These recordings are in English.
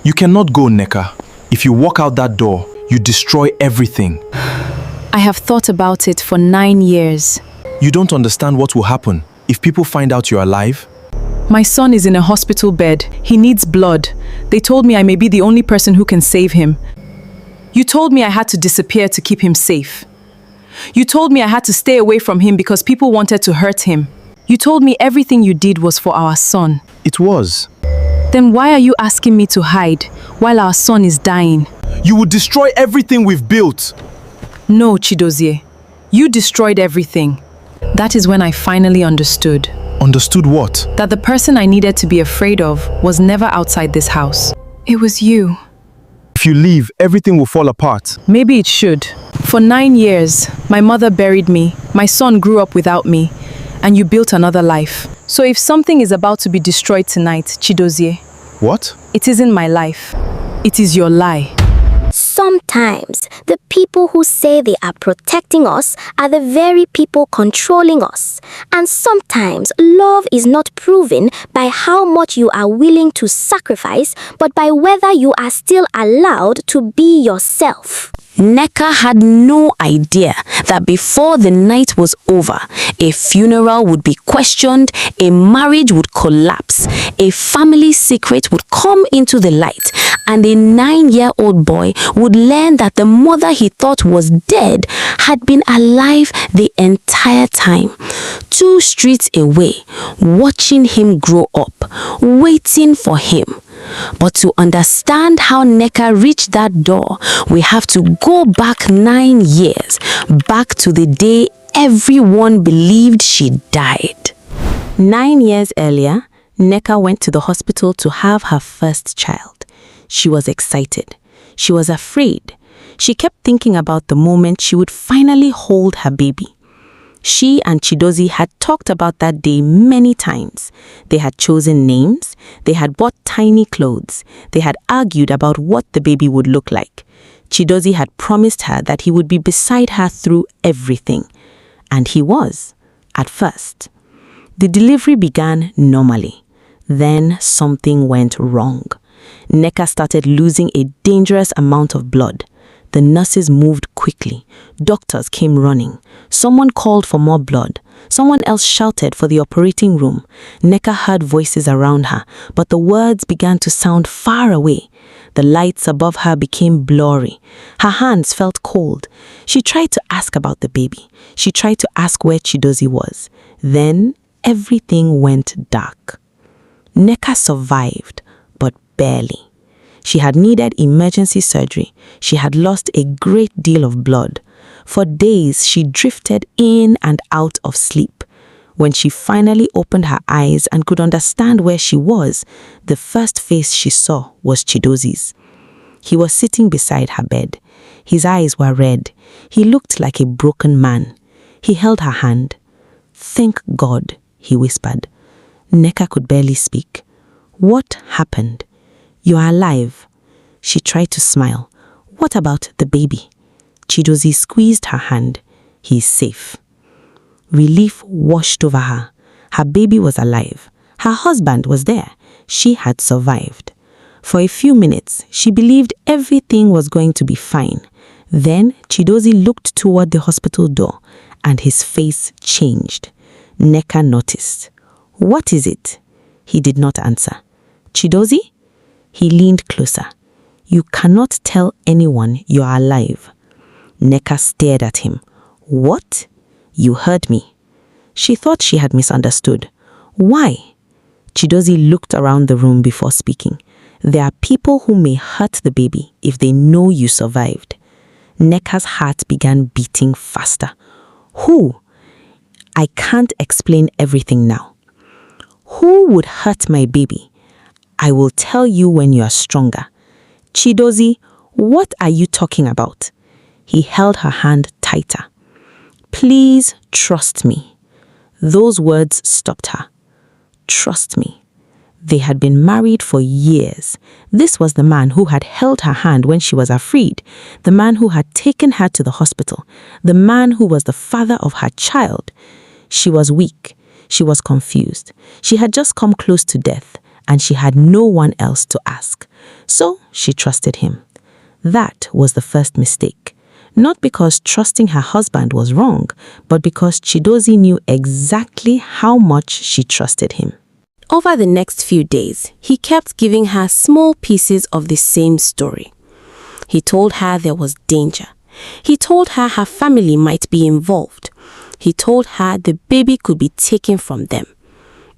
You cannot go, Nneka. If you walk out that door, you destroy everything. I have thought about it for 9 years. You don't understand what will happen if people find out you're alive? My son is in a hospital bed. He needs blood. They told me I may be the only person who can save him. You told me I had to disappear to keep him safe. You told me I had to stay away from him because people wanted to hurt him. You told me everything you did was for our son. It was. Then why are you asking me to hide while our son is dying? You would destroy everything we've built. No, Chidozie. You destroyed everything. That is when I finally understood. Understood what? That the person I needed to be afraid of was never outside this house. It was you. If you leave, everything will fall apart. Maybe it should. For 9 years, my mother buried me, my son grew up without me, and you built another life. So if something is about to be destroyed tonight, Chidozie, What? it isn't my life. It is your lie. Sometimes, the people who say they are protecting us are the very people controlling us. And sometimes, love is not proven by how much you are willing to sacrifice, but by whether you are still allowed to be yourself. Nneka had no idea that before the night was over, a funeral would be questioned, a marriage would collapse, a family secret would come into the light, and a 9-year-old boy would learn that the mother he thought was dead had been alive the entire time. 2 streets away, watching him grow up, waiting for him. But to understand how Nneka reached that door, we have to go back 9 years, back to the day everyone believed she died. 9 years earlier, Nneka went to the hospital to have her first child. She was excited. She was afraid. She kept thinking about the moment she would finally hold her baby. She and Chidozie had talked about that day many times. They had chosen names, they had bought tiny clothes, they had argued about what the baby would look like. Chidozie had promised her that he would be beside her through everything. And he was, at first. The delivery began normally. Then something went wrong. Nneka started losing a dangerous amount of blood. The nurses moved quickly. Doctors came running. Someone called for more blood. Someone else shouted for the operating room. Nneka heard voices around her, but the words began to sound far away. The lights above her became blurry. Her hands felt cold. She tried to ask about the baby. She tried to ask where Chidozie was. Then everything went dark. Nneka survived, but barely. She had needed emergency surgery. She had lost a great deal of blood. For days, she drifted in and out of sleep. When she finally opened her eyes and could understand where she was, the first face she saw was Chidozie's. He was sitting beside her bed. His eyes were red. He looked like a broken man. He held her hand. "Thank God," he whispered. Nneka could barely speak. "What happened? You are alive." She tried to smile. "What about the baby?" Chidozie squeezed her hand. "He's safe." Relief washed over her. Her baby was alive. Her husband was there. She had survived. For a few minutes, she believed everything was going to be fine. Then Chidozie looked toward the hospital door, and his face changed. Nneka noticed. "What is it?" He did not answer. "Chidozie?" He leaned closer. "You cannot tell anyone you are alive." Nneka stared at him. "What? You heard me." She thought she had misunderstood. "Why?" Chidozie looked around the room before speaking. "There are people who may hurt the baby if they know you survived." Nneka's heart began beating faster. "Who?" "I can't explain everything now." "Who would hurt my baby?" "I will tell you when you are stronger." "Chidozie, what are you talking about?" He held her hand tighter. "Please trust me." Those words stopped her. Trust me. They had been married for years. This was the man who had held her hand when she was afraid, the man who had taken her to the hospital, the man who was the father of her child. She was weak. She was confused. She had just come close to death, and she had no one else to ask. So she trusted him. That was the first mistake. Not because trusting her husband was wrong, but because Chidozie knew exactly how much she trusted him. Over the next few days, he kept giving her small pieces of the same story. He told her there was danger. He told her her family might be involved. He told her the baby could be taken from them.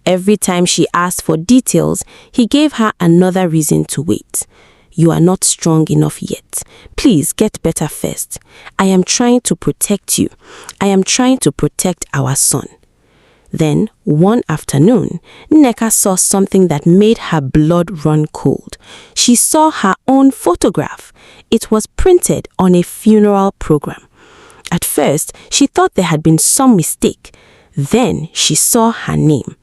Every time she asked for details, he gave her another reason to wait. You are not strong enough yet. Please get better first. I am trying to protect you. I am trying to protect our son. Then, one afternoon, Nneka saw something that made her blood run cold. She saw her own photograph. It was printed on a funeral program. At first, she thought there had been some mistake. Then she saw her name,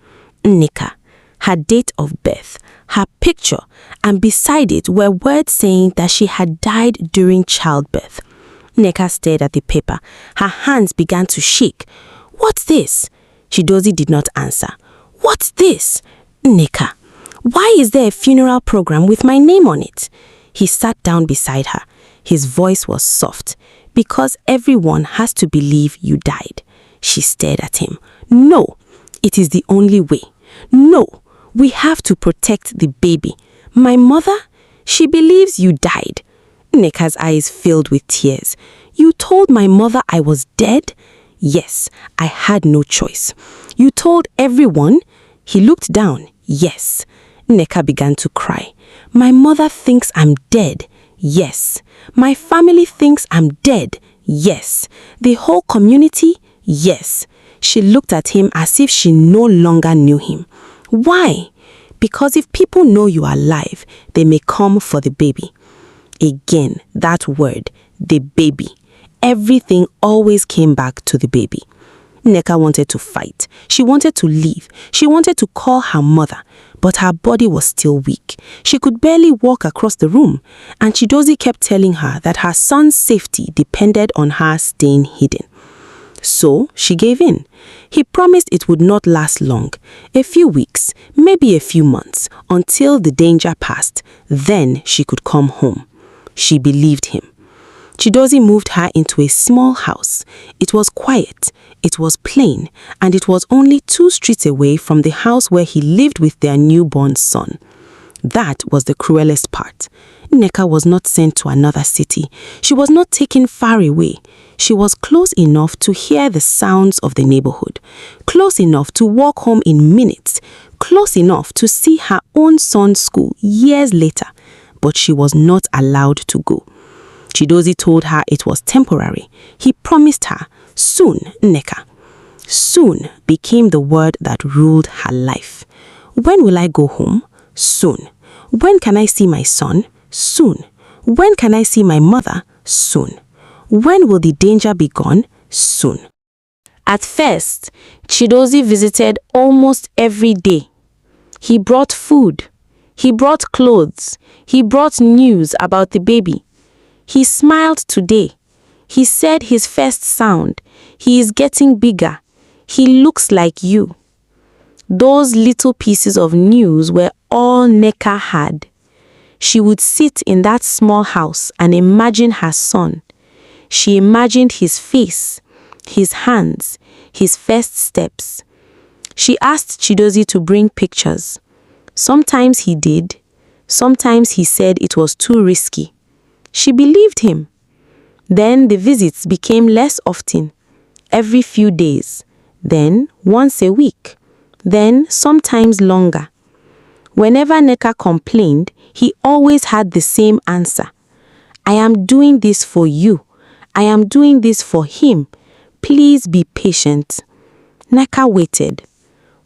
Nneka, her date of birth, her picture, and beside it were words saying that she had died during childbirth. Nneka stared at the paper. Her hands began to shake. What's this? Chidozie did not answer. What's this? Nneka, why is there a funeral program with my name on it? He sat down beside her. His voice was soft. Because everyone has to believe you died. She stared at him. No, it is the only way. No, we have to protect the baby. My mother? She believes you died. Nneka's eyes filled with tears. You told my mother I was dead? Yes, I had no choice. You told everyone? He looked down. Yes. Nneka began to cry. My mother thinks I'm dead. Yes. My family thinks I'm dead. Yes. The whole community? Yes. She looked at him as if she no longer knew him. Why? Because if people know you are alive, they may come for the baby. Again, that word, the baby. Everything always came back to the baby. Nneka wanted to fight. She wanted to leave. She wanted to call her mother, but her body was still weak. She could barely walk across the room, and Chidozie kept telling her that her son's safety depended on her staying hidden. So she gave in. He promised it would not last long, a few weeks, maybe a few months, until the danger passed. Then she could come home. She believed him. Chidozie moved her into a small house. It was quiet, it was plain, and it was only 2 streets away from the house where he lived with their newborn son. That was the cruelest part. Nneka was not sent to another city. She was not taken far away. She was close enough to hear the sounds of the neighborhood, close enough to walk home in minutes, close enough to see her own son's school years later, but she was not allowed to go. Chidozie told her it was temporary. He promised her, soon, Nneka. Soon became the word that ruled her life. When will I go home? Soon. When can I see my son? Soon. When can I see my mother? Soon. When will the danger be gone? Soon. At first, Chidozie visited almost every day. He brought food. He brought clothes. He brought news about the baby. He smiled today. He said his first sound. He is getting bigger. He looks like you. Those little pieces of news were all Nneka had. She would sit in that small house and imagine her son. She imagined his face, his hands, his first steps. She asked Chidozie to bring pictures. Sometimes he did. Sometimes he said it was too risky. She believed him. Then the visits became less often, every few days, then once a week, then sometimes longer. Whenever Nneka complained, he always had the same answer. I am doing this for you. I am doing this for him. Please be patient. Nneka waited.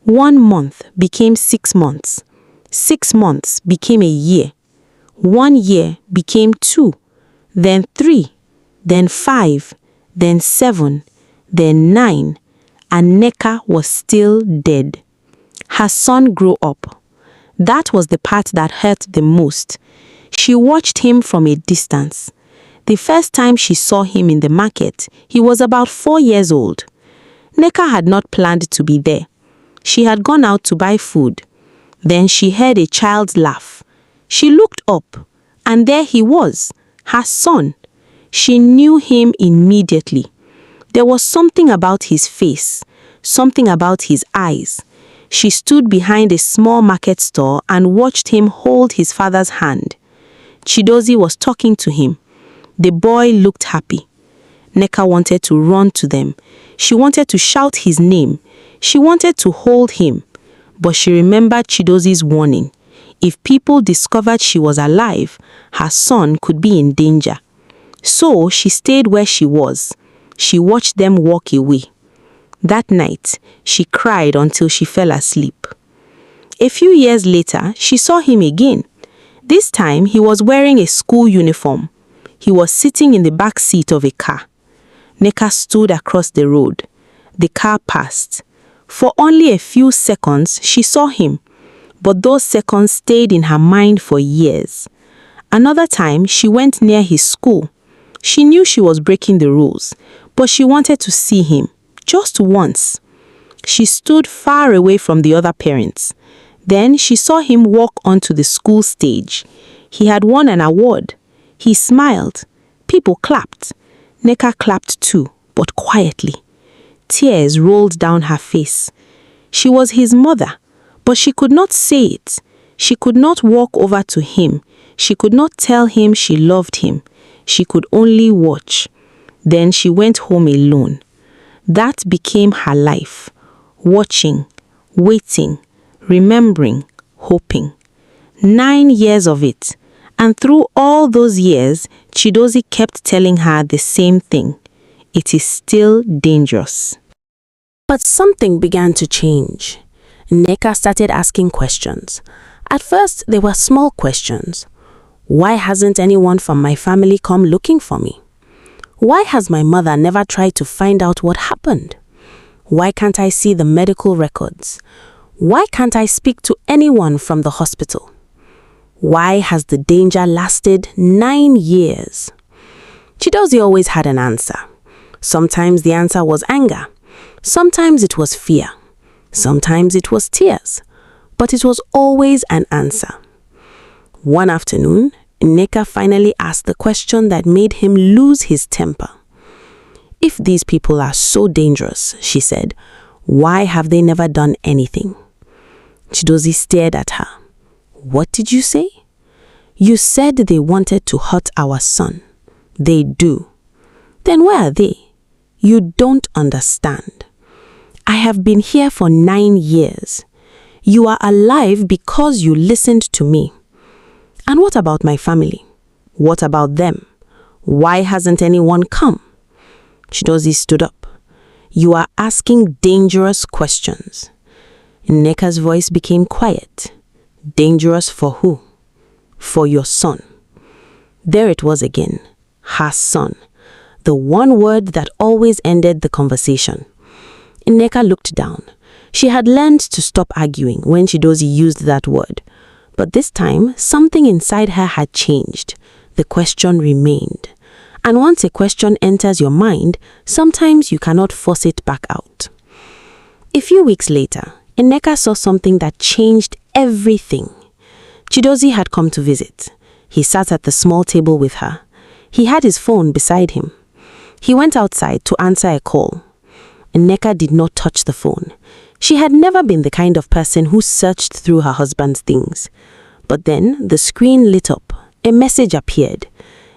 1 month became 6 months. 6 months became a year. 1 year became 2, then 3, then 5, then 7, then 9, and Nneka was still dead. Her son grew up. That was the part that hurt the most. She watched him from a distance. The first time she saw him in the market, he was about 4 years old. Nneka had not planned to be there. She had gone out to buy food. Then she heard a child's laugh. She looked up. And there he was, her son. She knew him immediately. There was something about his face, something about his eyes. She stood behind a small market store and watched him hold his father's hand. Chidozie was talking to him. The boy looked happy. Nneka wanted to run to them. She wanted to shout his name. She wanted to hold him. But she remembered Chidozie's warning. If people discovered she was alive, her son could be in danger. So she stayed where she was. She watched them walk away. That night, she cried until she fell asleep. A few years later, she saw him again. This time, he was wearing a school uniform. He was sitting in the back seat of a car. Nneka stood across the road. The car passed. For only a few seconds, she saw him, but those seconds stayed in her mind for years. Another time, she went near his school. She knew she was breaking the rules, but she wanted to see him, just once. She stood far away from the other parents. Then she saw him walk onto the school stage. He had won an award. He smiled. People clapped. Nneka clapped too, but quietly. Tears rolled down her face. She was his mother, but she could not say it. She could not walk over to him. She could not tell him she loved him. She could only watch. Then she went home alone. That became her life. Watching, waiting, remembering, hoping. 9 years of it. And through all those years, Chidozie kept telling her the same thing. It is still dangerous. But something began to change. Nneka started asking questions. At first, they were small questions. Why hasn't anyone from my family come looking for me? Why has my mother never tried to find out what happened? Why can't I see the medical records? Why can't I speak to anyone from the hospital? Why has the danger lasted 9 years? Chidozie always had an answer. Sometimes the answer was anger. Sometimes it was fear. Sometimes it was tears. But it was always an answer. One afternoon, Nneka finally asked the question that made him lose his temper. If these people are so dangerous, she said, why have they never done anything? Chidozie stared at her. What did you say? You said they wanted to hurt our son. They do. Then where are they? You don't understand. I have been here for 9 years. You are alive because you listened to me. And what about my family? What about them? Why hasn't anyone come? Chidozie stood up. You are asking dangerous questions. Nneka's voice became quiet. Dangerous for who? For your son. There it was again. Her son. The one word that always ended the conversation. Nneka looked down. She had learned to stop arguing when Chidozie used that word. But this time, something inside her had changed. The question remained. And once a question enters your mind, sometimes you cannot force it back out. A few weeks later, Nneka saw something that changed everything. Chidozie had come to visit. He sat at the small table with her. He had his phone beside him. He went outside to answer a call. Nneka did not touch the phone. She had never been the kind of person who searched through her husband's things. But then the screen lit up. A message appeared.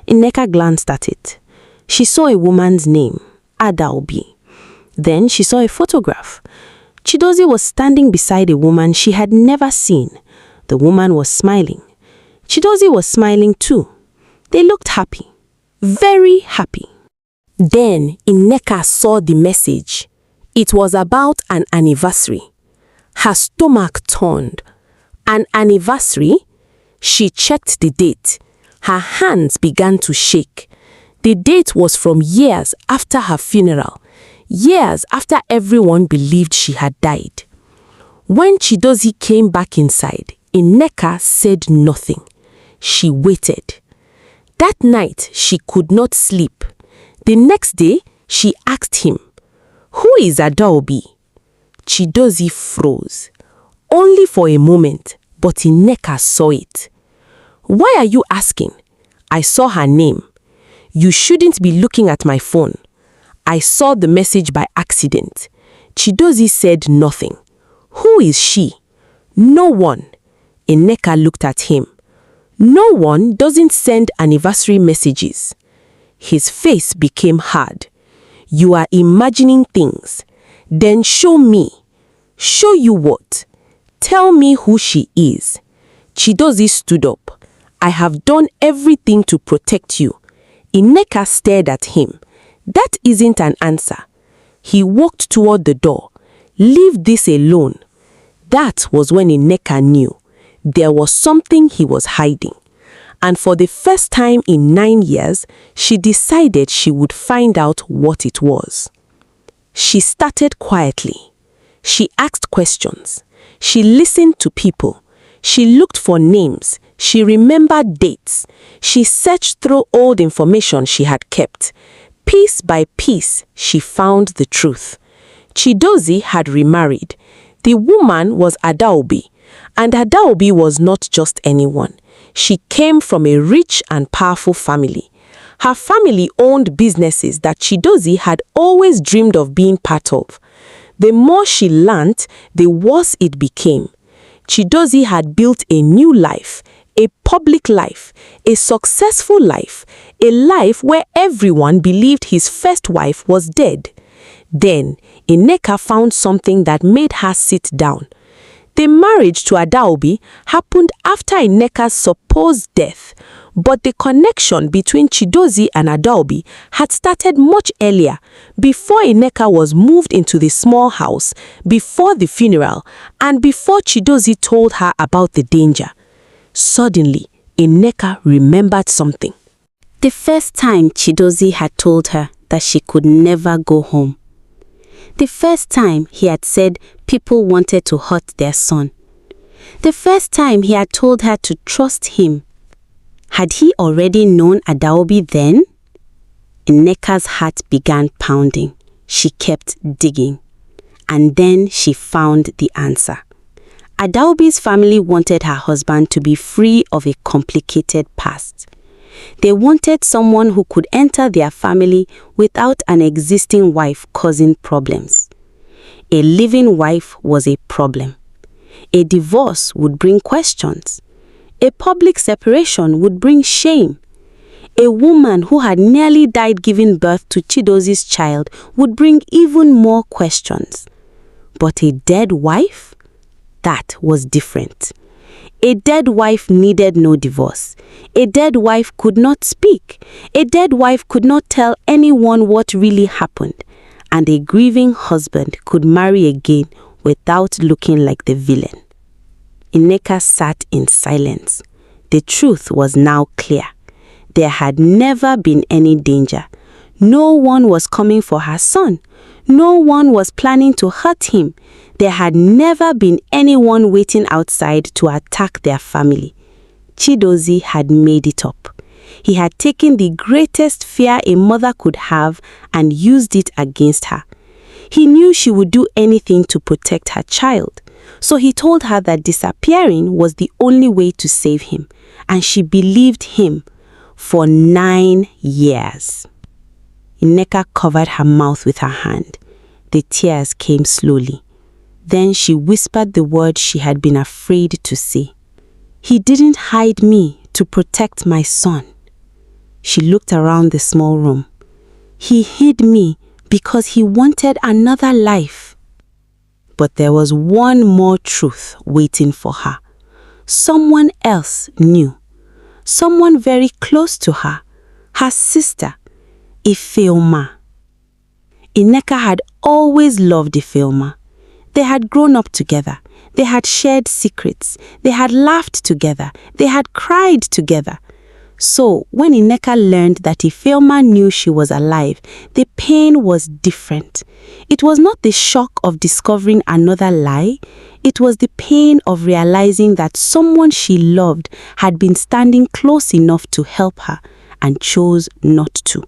Nneka glanced at it. She saw a woman's name, Adaobi. Then she saw a photograph. Chidozie was standing beside a woman she had never seen. The woman was smiling. Chidozie was smiling too. They looked happy. Very happy. Then Nneka saw the message. It was about an anniversary. Her stomach turned. An anniversary? She checked the date. Her hands began to shake. The date was from years after her funeral. Years after everyone believed she had died. When Chidozie came back inside, Nneka said nothing. She waited. That night, she could not sleep. The next day, she asked him, "Who is Adaobi?" Chidozie froze. Only for a moment, but Nneka saw it. Why are you asking? I saw her name. You shouldn't be looking at my phone. I saw the message by accident. Chidozie said nothing. Who is she? No one. Nneka looked at him. No one doesn't send anniversary messages. His face became hard. You are imagining things. Then show me. Show you what? Tell me who she is. Chidozie stood up. I have done everything to protect you. Nneka stared at him. That isn't an answer. He walked toward the door. Leave this alone. That was when Nneka knew. There was something he was hiding. And for the first time in 9 years, she decided she would find out what it was. She started quietly. She asked questions. She listened to people. She looked for names. She remembered dates. She searched through old information she had kept. Piece by piece, she found the truth. Chidozie had remarried. The woman was Adaobi, and Adaobi was not just anyone. She came from a rich and powerful family. Her family owned businesses that Chidozie had always dreamed of being part of. The more she learnt, the worse it became. Chidozie had built a new life, a public life, a successful life, a life where everyone believed his first wife was dead. Then, Nneka found something that made her sit down. The marriage to Adaobi happened after Nneka's supposed death, but the connection between Chidozie and Adaobi had started much earlier, before Nneka was moved into the small house, before the funeral, and before Chidozie told her about the danger. Suddenly, Nneka remembered something. The first time Chidozie had told her that she could never go home. The first time he had said people wanted to hurt their son. The first time he had told her to trust him. Had he already known Adaobi then? Nneka's heart began pounding. She kept digging. And then she found the answer. Adaobi's family wanted her husband to be free of a complicated past. They wanted someone who could enter their family without an existing wife causing problems. A living wife was a problem. A divorce would bring questions. A public separation would bring shame. A woman who had nearly died giving birth to Chidozie's child would bring even more questions. But a dead wife? That was different. A dead wife needed no divorce. A dead wife could not speak. A dead wife could not tell anyone what really happened. And a grieving husband could marry again without looking like the villain. Nneka sat in silence. The truth was now clear. There had never been any danger. No one was coming for her son. No one was planning to hurt him. There had never been anyone waiting outside to attack their family. Chidozie had made it up. He had taken the greatest fear a mother could have and used it against her. He knew she would do anything to protect her child. So he told her that disappearing was the only way to save him. And she believed him for 9 years. Nneka covered her mouth with her hand. The tears came slowly. Then she whispered the words she had been afraid to say. He didn't hide me to protect my son. She looked around the small room. He hid me because he wanted another life. But there was one more truth waiting for her. Someone else knew. Someone very close to her. Her sister, Ifeoma. Nneka had always loved Ifeoma. They had grown up together. They had shared secrets. They had laughed together. They had cried together. So, when Nneka learned that Ifeoma knew she was alive, the pain was different. It was not the shock of discovering another lie. It was the pain of realizing that someone she loved had been standing close enough to help her and chose not to.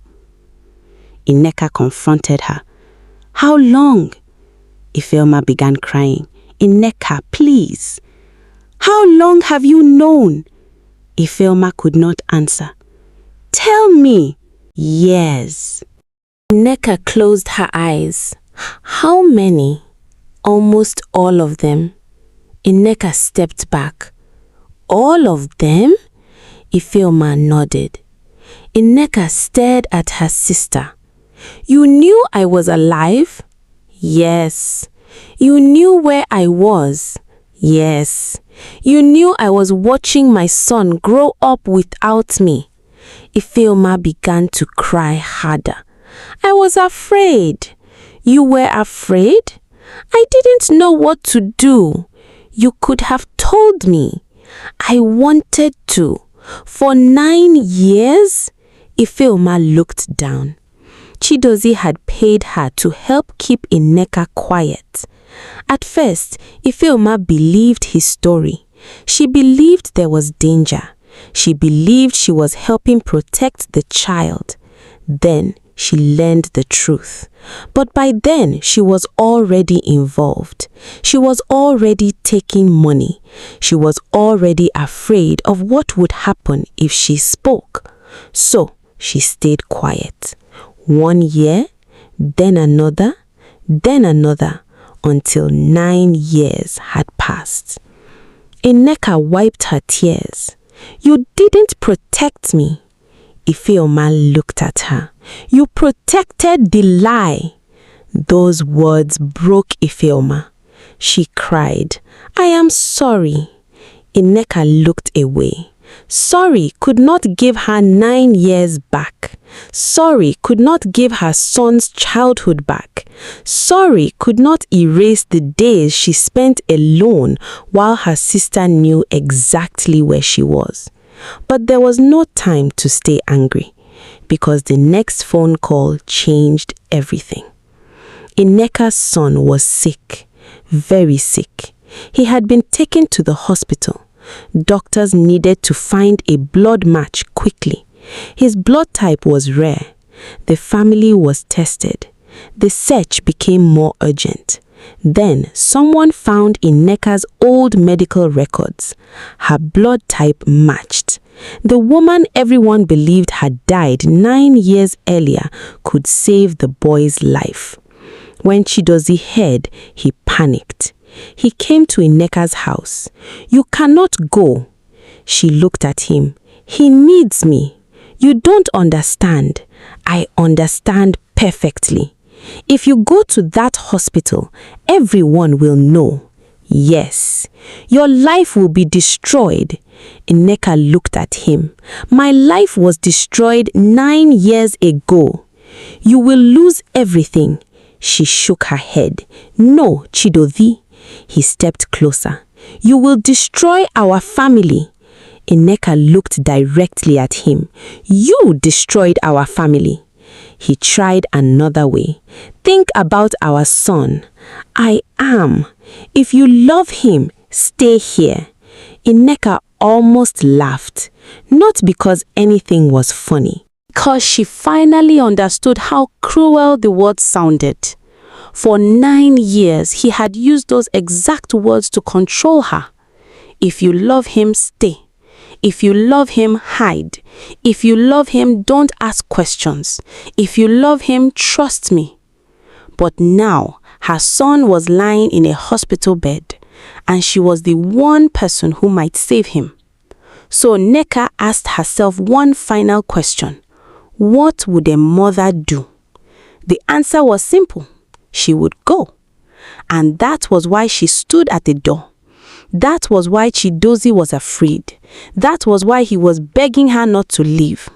Nneka confronted her. How long? Ifeoma began crying. Nneka, please. How long have you known? Ifeoma could not answer. Tell me. Yes. Nneka closed her eyes. How many? Almost all of them. Nneka stepped back. All of them? Ifeoma nodded. Nneka stared at her sister. You knew I was alive? Yes. You knew where I was? Yes. You knew I was watching my son grow up without me? Ifeoma began to cry harder. I was afraid. You were afraid? I didn't know what to do. You could have told me. I wanted to. For 9 years? Ifeoma looked down. Chidozie had paid her to help keep Nneka quiet. At first, Ifeoma believed his story. She believed there was danger. She believed she was helping protect the child. Then she learned the truth. But by then, she was already involved. She was already taking money. She was already afraid of what would happen if she spoke. So she stayed quiet. 1 year, then another, until 9 years had passed. Nneka wiped her tears. You didn't protect me. Ifeoma looked at her. You protected the lie. Those words broke Ifeoma. She cried, I am sorry. Nneka looked away. Sorry could not give her 9 years back. Sorry could not give her son's childhood back. Sorry could not erase the days she spent alone while her sister knew exactly where she was. But there was no time to stay angry, because the next phone call changed everything. Nneka's son was sick, very sick. He had been taken to the hospital. Doctors needed to find a blood match quickly. His blood type was rare. The family was tested. The search became more urgent. Then someone found Nneka's old medical records. Her blood type matched. The woman everyone believed had died 9 years earlier could save the boy's life. When Chidozie heard, he panicked. He came to Nneka's house. You cannot go. She looked at him. He needs me. You don't understand. I understand perfectly. If you go to that hospital, everyone will know. Yes, your life will be destroyed. Nneka looked at him. My life was destroyed 9 years ago. You will lose everything. She shook her head. No, Chidozie. He stepped closer. You will destroy our family. Nneka looked directly at him. You destroyed our family. He tried another way. Think about our son. I am. If you love him, stay here. Nneka almost laughed. Not because anything was funny, because she finally understood how cruel the words sounded. For 9 years, he had used those exact words to control her. If you love him, stay. If you love him, hide. If you love him, don't ask questions. If you love him, trust me. But now, her son was lying in a hospital bed, and she was the one person who might save him. So Nneka asked herself one final question. What would a mother do? The answer was simple. She would go. And that was why she stood at the door. That was why Chidozie was afraid. That was why he was begging her not to leave.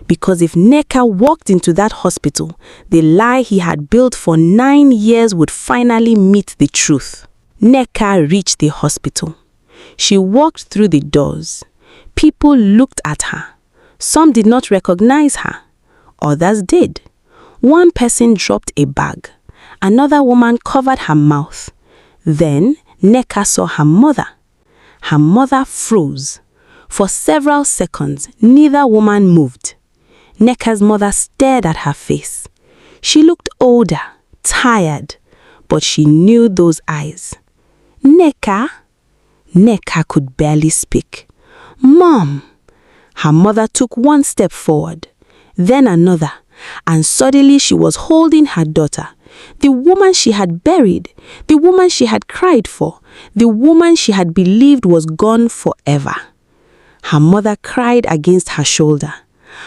Because if Nneka walked into that hospital, the lie he had built for 9 years would finally meet the truth. Nneka reached the hospital. She walked through the doors. People looked at her. Some did not recognize her. Others did. One person dropped a bag. Another woman covered her mouth. Then Nneka saw her mother. Her mother froze. For several seconds, neither woman moved. Nneka's mother stared at her face. She looked older, tired, but she knew those eyes. Nneka? Nneka could barely speak. Mom, Her mother took one step forward, then another, and suddenly she was holding her daughter, the woman she had buried, the woman she had cried for, the woman she had believed was gone forever. Her mother cried against her shoulder.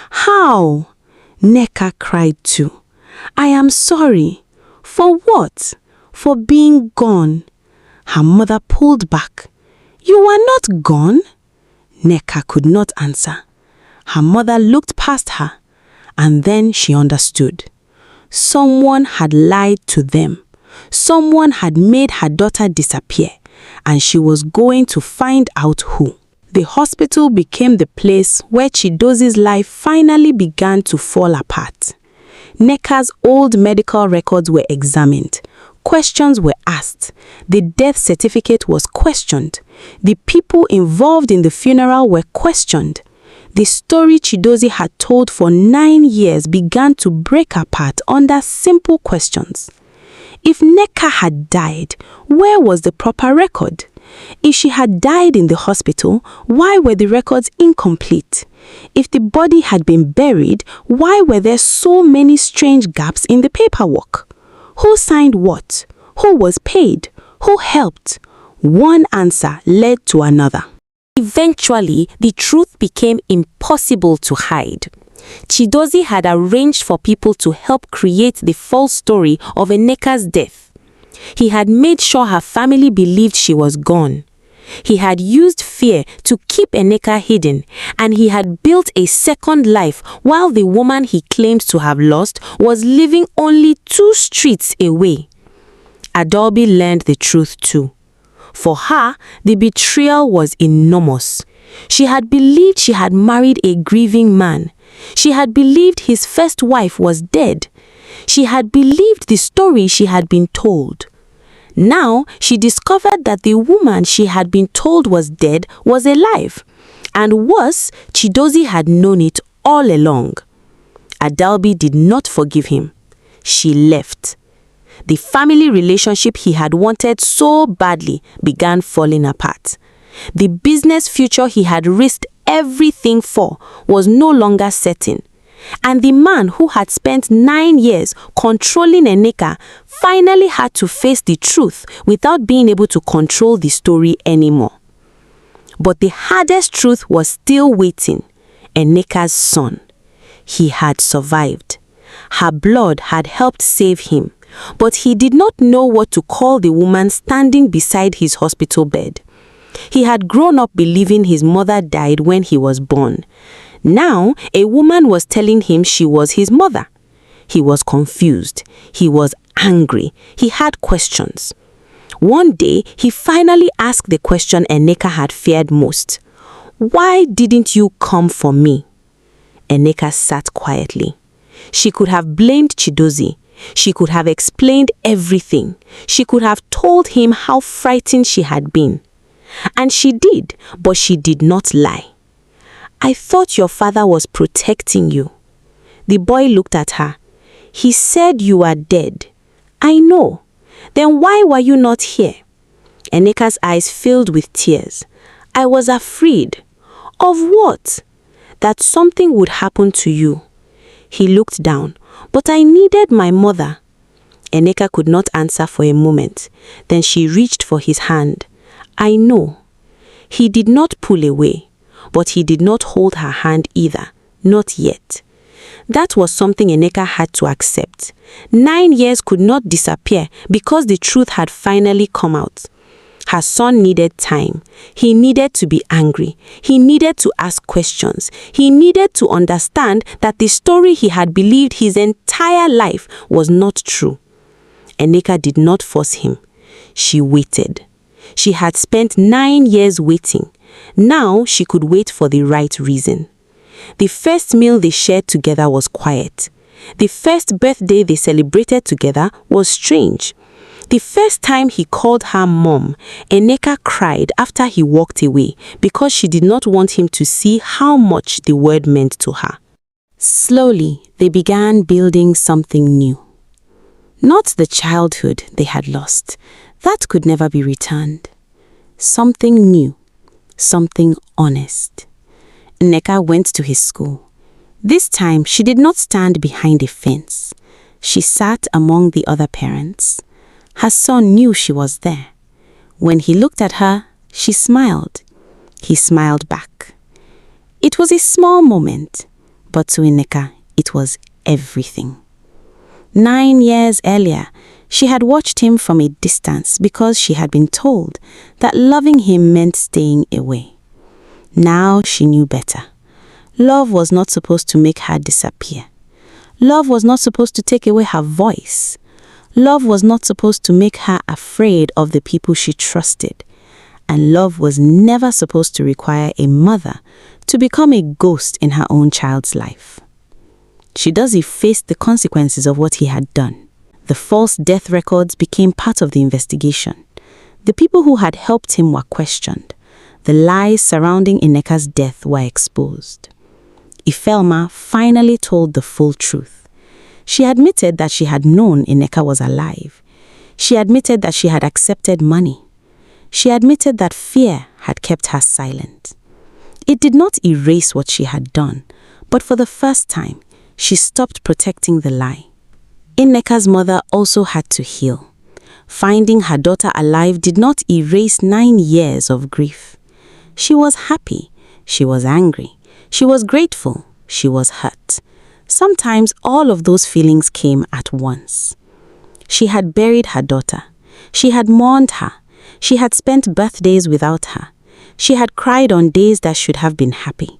"How?" Nneka cried too. "I am sorry." "For what?" "For being gone." Her mother pulled back. "You are not gone." Nneka could not answer. Her mother looked past her, and then she understood. Someone had lied to them. Someone had made her daughter disappear, and she was going to find out who. The hospital became the place where Chidozie's life finally began to fall apart. Nneka's old medical records were examined. Questions were asked. The death certificate was questioned. The people involved in the funeral were questioned. The story Chidozie had told for 9 years began to break apart under simple questions. If Nneka had died, where was the proper record? If she had died in the hospital, why were the records incomplete? If the body had been buried, why were there so many strange gaps in the paperwork? Who signed what? Who was paid? Who helped? One answer led to another. Eventually, the truth became impossible to hide. Chidozie had arranged for people to help create the false story of Nneka's death. He had made sure her family believed she was gone. He had used fear to keep Nneka hidden, and he had built a second life while the woman he claimed to have lost was living only 2 streets away. Adaobi learned the truth too. For her, the betrayal was enormous. She had believed she had married a grieving man. She had believed his first wife was dead. She had believed the story she had been told. Now, she discovered that the woman she had been told was dead was alive. And worse, Chidozie had known it all along. Adaobi did not forgive him. She left. The family relationship he had wanted so badly began falling apart. The business future he had risked everything for was no longer certain. And the man who had spent 9 years controlling Nneka finally had to face the truth without being able to control the story anymore. But the hardest truth was still waiting. Nneka's son. He had survived. Her blood had helped save him, but he did not know what to call the woman standing beside his hospital bed. He had grown up believing his mother died when he was born. Now, a woman was telling him she was his mother. He was confused. He was angry. He had questions. One day, he finally asked the question Nneka had feared most. "Why didn't you come for me?" Nneka sat quietly. She could have blamed Chidozie. She could have explained everything. She could have told him how frightened she had been. And she did, but she did not lie. "I thought your father was protecting you." The boy looked at her. "He said you are dead." "I know. Then why were you not here?" Nneka's eyes filled with tears. "I was afraid." "Of what?" "That something would happen to you." He looked down. "But I needed my mother." Nneka could not answer for a moment. Then she reached for his hand. "I know." He did not pull away, but he did not hold her hand either, not yet. That was something Nneka had to accept. 9 years could not disappear because the truth had finally come out. Her son needed time. He needed to be angry. He needed to ask questions. He needed to understand that the story he had believed his entire life was not true. Nneka did not force him. She waited. She had spent 9 years waiting. Now she could wait for the right reason. The first meal they shared together was quiet. The first birthday they celebrated together was strange. The first time he called her mom, Nneka cried after he walked away because she did not want him to see how much the word meant to her. Slowly, they began building something new. Not the childhood they had lost. That could never be returned. Something new. Something honest. Nneka went to his school. This time, she did not stand behind a fence. She sat among the other parents. Her son knew she was there. When he looked at her, she smiled. He smiled back. It was a small moment, but to Nneka, it was everything. 9 years earlier, she had watched him from a distance because she had been told that loving him meant staying away. Now she knew better. Love was not supposed to make her disappear. Love was not supposed to take away her voice. Love was not supposed to make her afraid of the people she trusted. And love was never supposed to require a mother to become a ghost in her own child's life. Chidozie faced the consequences of what he had done. The false death records became part of the investigation. The people who had helped him were questioned. The lies surrounding Nneka's death were exposed. Ifelma finally told the full truth. She admitted that she had known Nneka was alive. She admitted that she had accepted money. She admitted that fear had kept her silent. It did not erase what she had done, but for the first time, she stopped protecting the lie. Nneka's mother also had to heal. Finding her daughter alive did not erase 9 years of grief. She was happy. She was angry. She was grateful. She was hurt. Sometimes all of those feelings came at once. She had buried her daughter. She had mourned her. She had spent birthdays without her. She had cried on days that should have been happy.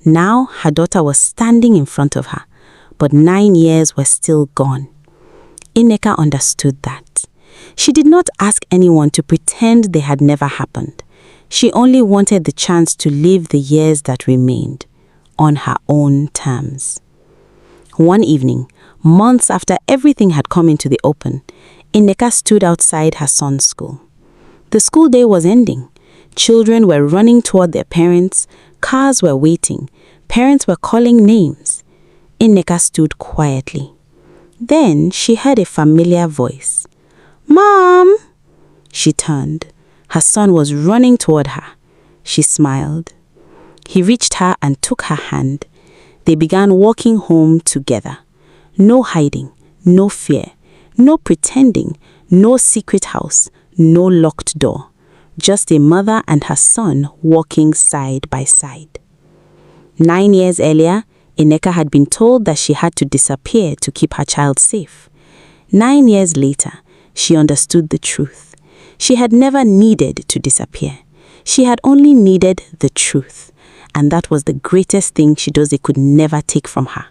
Now her daughter was standing in front of her, but 9 years were still gone. Nneka understood that. She did not ask anyone to pretend they had never happened. She only wanted the chance to live the years that remained, on her own terms. One evening, months after everything had come into the open, Nneka stood outside her son's school. The school day was ending. Children were running toward their parents, cars were waiting, parents were calling names. Nneka stood quietly. Then she heard a familiar voice. "Mom!" She turned. Her son was running toward her. She smiled. He reached her and took her hand. They began walking home together. No hiding, no fear, no pretending, no secret house, no locked door. Just a mother and her son walking side by side. 9 years earlier, Nneka had been told that she had to disappear to keep her child safe. 9 years later, she understood the truth. She had never needed to disappear. She had only needed the truth. And that was the greatest thing Chidozie could never take from her.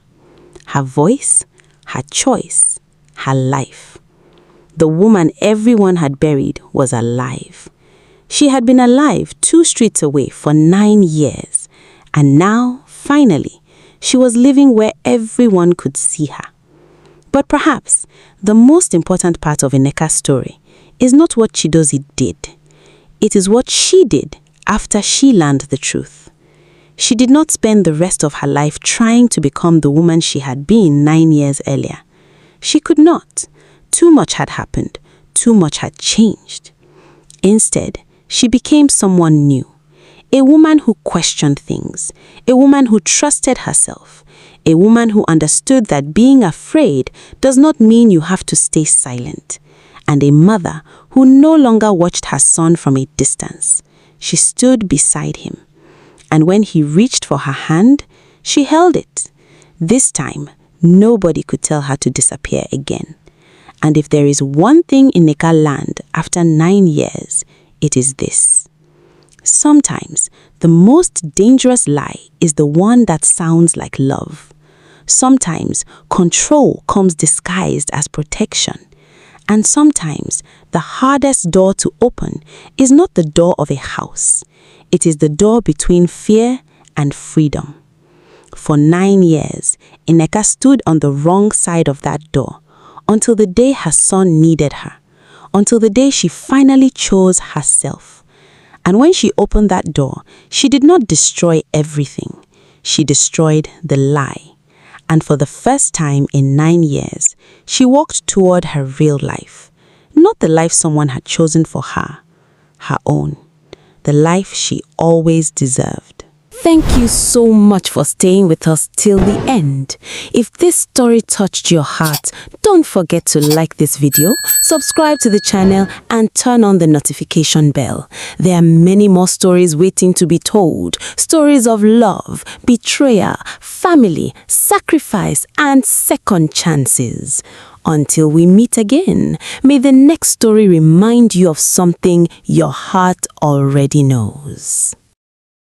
Her voice, her choice, her life. The woman everyone had buried was alive. She had been alive 2 streets away for 9 years. And now, finally, she was living where everyone could see her. But perhaps the most important part of Nneka's story is not what Chidozie did. It is what she did after she learned the truth. She did not spend the rest of her life trying to become the woman she had been 9 years earlier. She could not. Too much had happened. Too much had changed. Instead, she became someone new. A woman who questioned things. A woman who trusted herself. A woman who understood that being afraid does not mean you have to stay silent. And a mother who no longer watched her son from a distance. She stood beside him. And when he reached for her hand, she held it. This time, nobody could tell her to disappear again. And if there is one thing Nneka learned after 9 years, it is this. Sometimes, the most dangerous lie is the one that sounds like love. Sometimes, control comes disguised as protection. And sometimes, the hardest door to open is not the door of a house. It is the door between fear and freedom. For 9 years, Nneka stood on the wrong side of that door until the day her son needed her, until the day she finally chose herself. And when she opened that door, she did not destroy everything. She destroyed the lie. And for the first time in 9 years, she walked toward her real life. Not the life someone had chosen for her, her own. The life she always deserved. Thank you so much for staying with us till the end. If this story touched your heart, don't forget to like this video, subscribe to the channel, and turn on the notification bell. There are many more stories waiting to be told. Stories of love, betrayal, family, sacrifice, and second chances. Until we meet again, may the next story remind you of something your heart already knows.